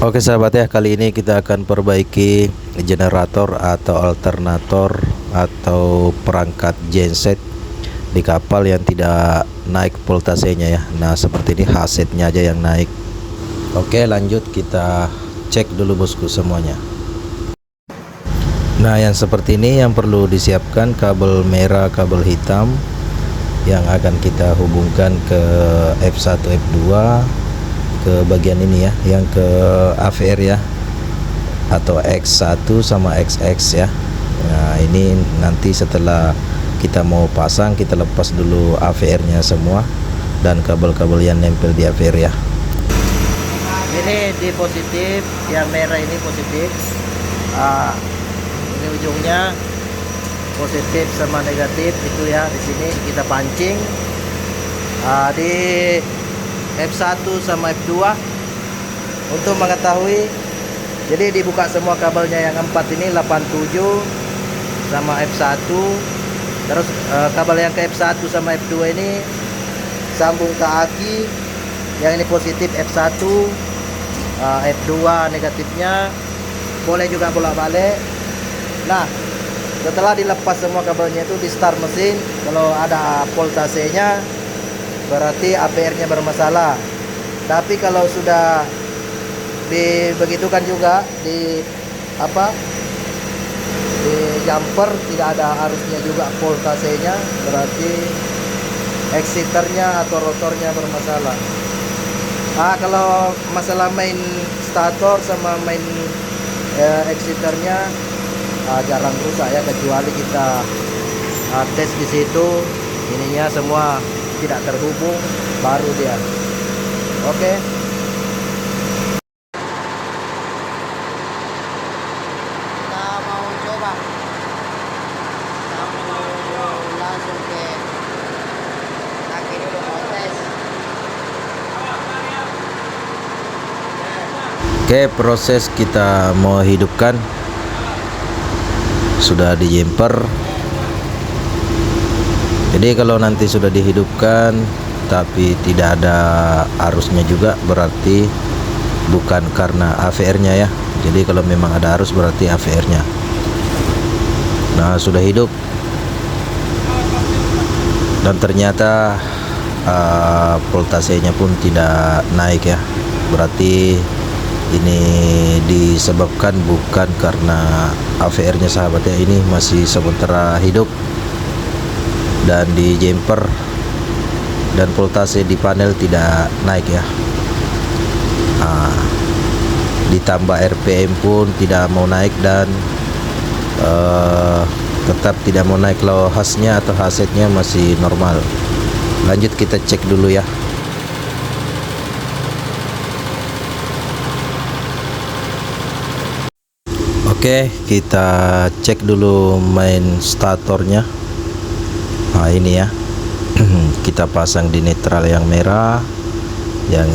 Oke sahabat ya, kali ini kita akan perbaiki generator atau alternator atau perangkat genset di kapal yang tidak naik voltasenya ya. Nah seperti ini, hasetnya aja yang naik. Oke lanjut, kita cek dulu bosku semuanya. Nah yang seperti ini yang perlu disiapkan kabel merah, kabel hitam yang akan kita hubungkan ke F1 F2 ke bagian ini ya, yang ke AVR ya, atau X1 sama XX ya. Nah ini nanti setelah kita mau pasang, kita lepas dulu AVR nya semua dan kabel-kabel yang nempel di AVR ya. Ini di positif, yang merah ini positif. Ini ujungnya positif sama negatif itu ya. Di sini kita pancing di F1 sama F2 untuk mengetahui. Jadi dibuka semua kabelnya yang 4 ini, 87 sama F1. Terus kabel yang ke F1 sama F2 ini sambung ke aki. Yang ini positif F1, F2 negatifnya. Boleh juga bolak-balik. Nah setelah dilepas semua kabelnya itu, di start mesin, kalau ada voltasenya berarti APR nya bermasalah. Tapi kalau sudah dibegitukan juga di di jumper tidak ada arusnya juga, voltasenya, berarti exciternya atau rotornya bermasalah. Kalau masalah main stator sama main exciternya jarang rusak ya, kecuali kita tes di situ ininya semua tidak terhubung, baru dia. Oke. Kita mau coba. Kita mau langsung ke kaki dulu, mau tes. Oke, proses kita mau hidupkan sudah di jumper. Jadi kalau nanti sudah dihidupkan tapi tidak ada arusnya juga, berarti bukan karena AVR nya ya. Jadi kalau memang ada arus berarti AVR nya. Nah sudah hidup dan ternyata voltasenya pun tidak naik ya. Berarti ini disebabkan bukan karena AVR nya sahabat ya, ini masih sementara hidup dan di jumper, dan voltase di panel tidak naik ya. Ditambah RPM pun tidak mau naik, dan tetap tidak mau naik. Low hasnya atau hasetnya masih normal. Lanjut kita cek dulu ya. Oke, kita cek dulu main statornya. Nah ini ya, kita pasang di netral yang merah, yang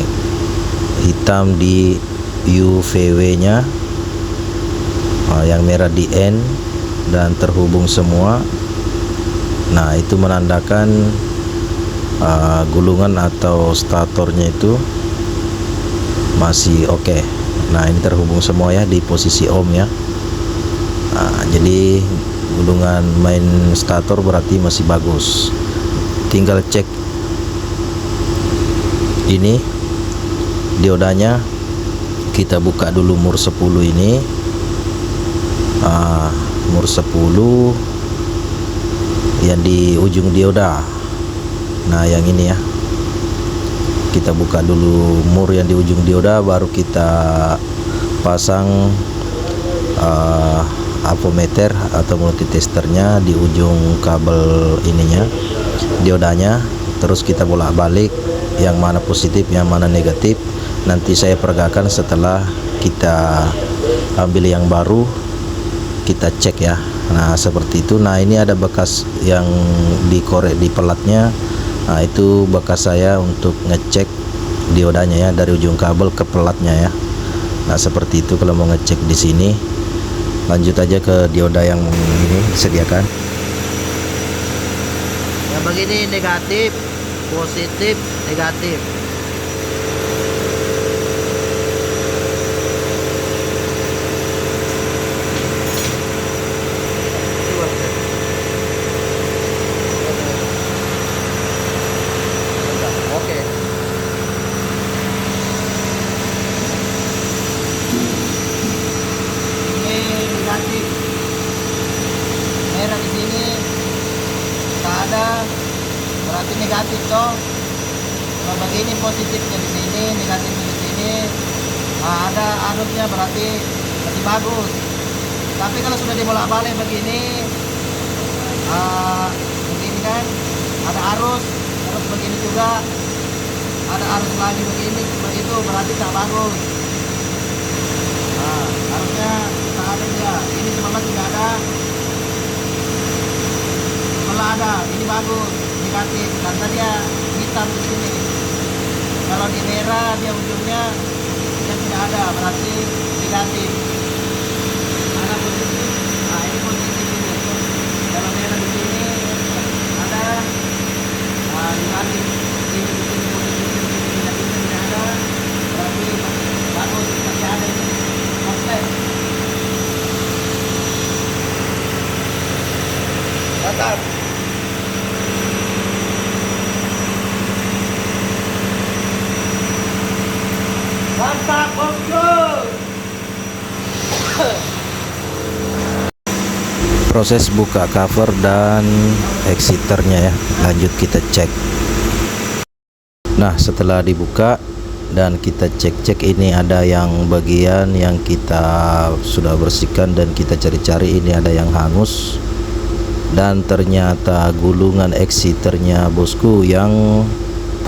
hitam di UVW nya, yang merah di N, dan terhubung semua. Nah itu menandakan gulungan atau statornya itu masih oke. Nah ini terhubung semua ya di posisi ohm ya. Jadi gulungan main stator berarti masih bagus. Tinggal cek ini diodanya. Kita buka dulu mur 10 ini, mur 10 yang di ujung dioda. Nah yang ini ya, kita buka dulu mur yang di ujung dioda, baru kita pasang avometer atau multitesternya di ujung kabel ininya, diodanya. Terus kita bolak-balik yang mana positif yang mana negatif. Nanti saya peragakan setelah kita ambil yang baru, kita cek ya. Nah seperti itu. Nah ini ada bekas yang dikorek di pelatnya. Nah itu bekas saya untuk ngecek diodanya ya, dari ujung kabel ke pelatnya ya. Nah seperti itu kalau mau ngecek di sini. Lanjut aja ke dioda yang ini disediakan. Yang begini negatif, positif, negatif. negatif toh. Kalau begini positifnya di sini, negatifnya di sini. Nah, ada arusnya berarti masih bagus. Tapi kalau sudah dibolak-balik begini, begini kan, ada arus, terus begini juga, ada arus lagi begini, begitu berarti tak bagus. Nah, harusnya tak ada dia. Ini semua tidak ada. Kalau ada, ini bagus, negatif, karena dia hitam di sini. Kalau di merah dia ujungnya dia tidak ada, berarti negatif. Ada positif, nah ini positif ini. Kalau merah di sini ada, negatif. Ini di sini positif, di sini negatifnya tidak ada, berarti bagus, masih ada ini. Komplek. Mantap. Mantap, bosku. Proses buka cover dan exiternya ya, lanjut kita cek. Nah, setelah dibuka dan kita cek-cek, ini ada yang bagian yang kita sudah bersihkan dan kita cari-cari, ini ada yang hangus dan ternyata gulungan exiternya bosku yang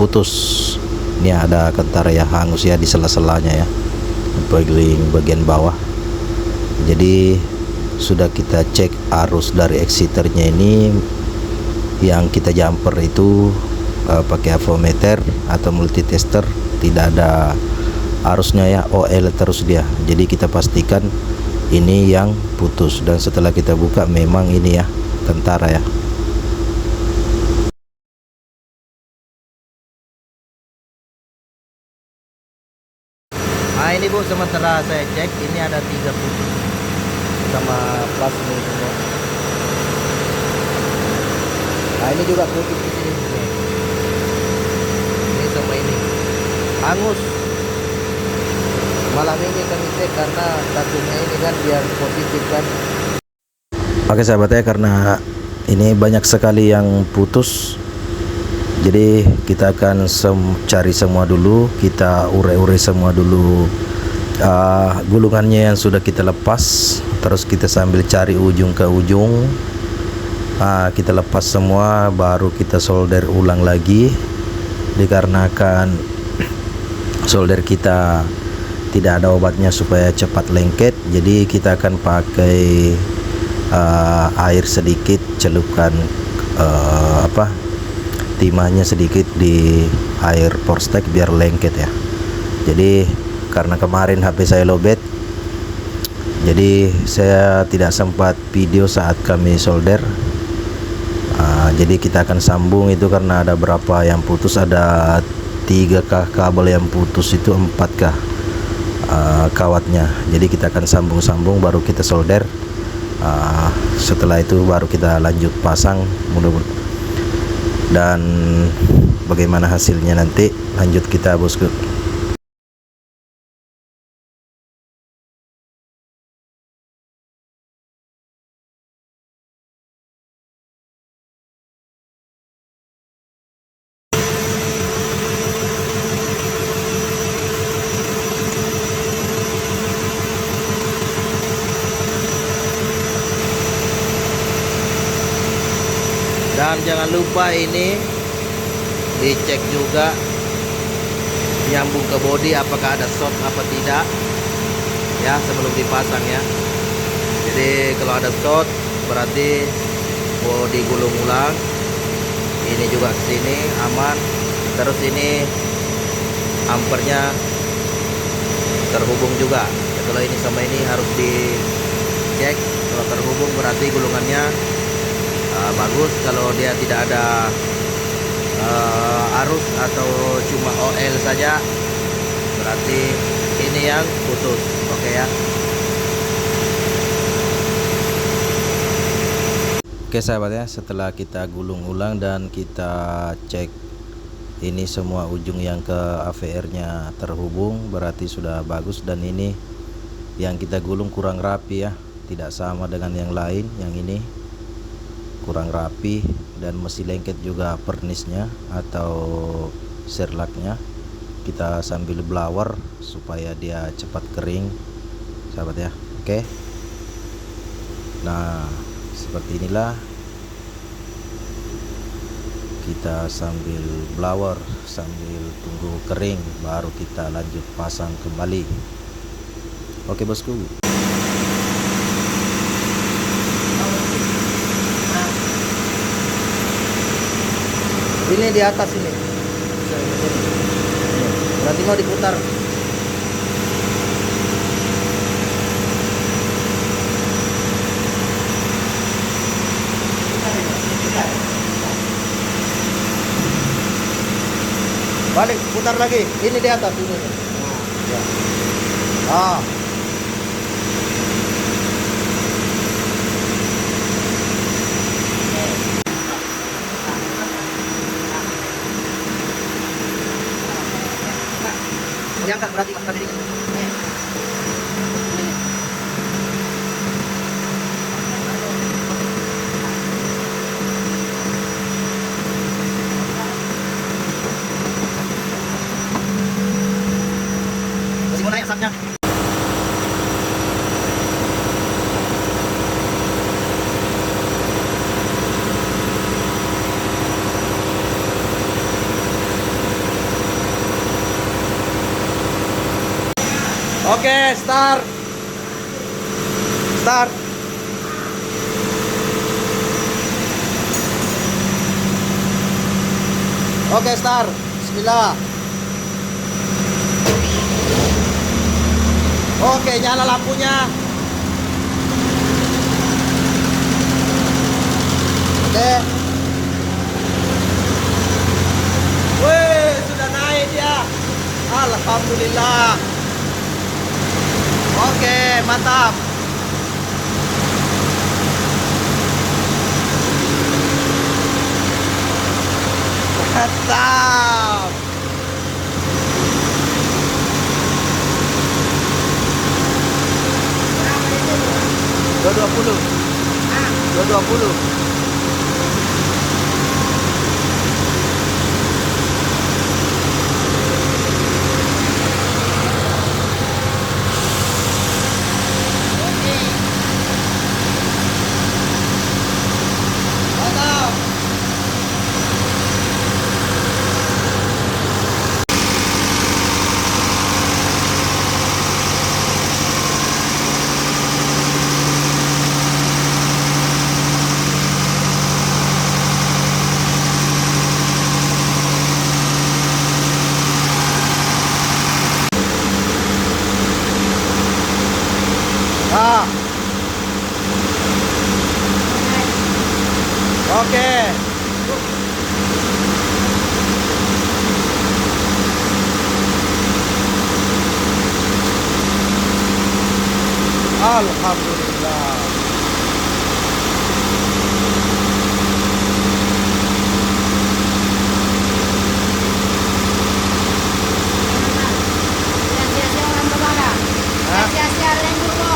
putus. Ini ada kentara ya hangus ya di sela-selanya ya, bagian bawah. Jadi sudah kita cek arus dari exiternya ini, yang kita jumper itu pakai avometer atau multitester, tidak ada arusnya ya, OL terus dia. Jadi kita pastikan ini yang putus, dan setelah kita buka memang ini ya kentara ya. Nah ini bu, sementara saya cek ini ada 3 putus sama plasma semua. Nah ini juga putus di sini. Ini sama ini hangus. Malam ini kami cek karena takutnya ini kan biar positif kan. Oke sahabat ya, karena ini banyak sekali yang putus, jadi kita akan cari semua dulu, kita ure-ure semua dulu gulungannya yang sudah kita lepas, terus kita sambil cari ujung ke ujung, kita lepas semua, baru kita solder ulang lagi. Dikarenakan solder kita tidak ada obatnya supaya cepat lengket, jadi kita akan pakai air sedikit, celupkan timahnya sedikit di air porstek biar lengket ya. Jadi karena kemarin HP saya lowbat, jadi saya tidak sempat video saat kami solder. Jadi kita akan sambung itu karena ada berapa yang putus, ada 3K kabel yang putus, itu 4K kawatnya. Jadi kita akan sambung-sambung baru kita solder. Setelah itu baru kita lanjut pasang, mudah-mudahan. Dan bagaimana hasilnya nanti lanjut kita bosku. Dan jangan lupa ini dicek juga nyambung ke bodi apakah ada short apa tidak ya sebelum dipasang ya. Jadi kalau ada short berarti bodi gulung ulang, ini juga ke sini aman. Terus ini ampernya terhubung juga ya, kalau ini sama ini harus dicek. Kalau terhubung berarti gulungannya bagus. Kalau dia tidak ada arus atau cuma OL saja berarti ini yang putus. Oke ya. Oke sahabat ya, setelah kita gulung ulang dan kita cek ini semua ujung yang ke AVR nya terhubung, berarti sudah bagus. Dan ini yang kita gulung kurang rapi ya, tidak sama dengan yang lain. Yang ini kurang rapi dan mesti lengket juga pernisnya atau serlaknya. Kita sambil blower supaya dia cepat kering, sahabat ya. Oke. Nah, seperti inilah kita sambil blower, sambil tunggu kering, baru kita lanjut pasang kembali. Oke bosku. Ini di atas ini. Berarti mau diputar. Balik, putar lagi. Ini di atas ini. Ya. Ah. Diangkat berarti angkat ini. Masih mau naik asapnya. Oke, start. Start. Oke, start. Bismillah. Oke, nyala lampunya. Oke. Wih, sudah naik dia. Alhamdulillah. Oke, mantap. Mantap. Dua 20. 220. Mantap. Ah. Oke. Alhamdulillah. Sia-sia orang berbara. Sia-sia rem dulu.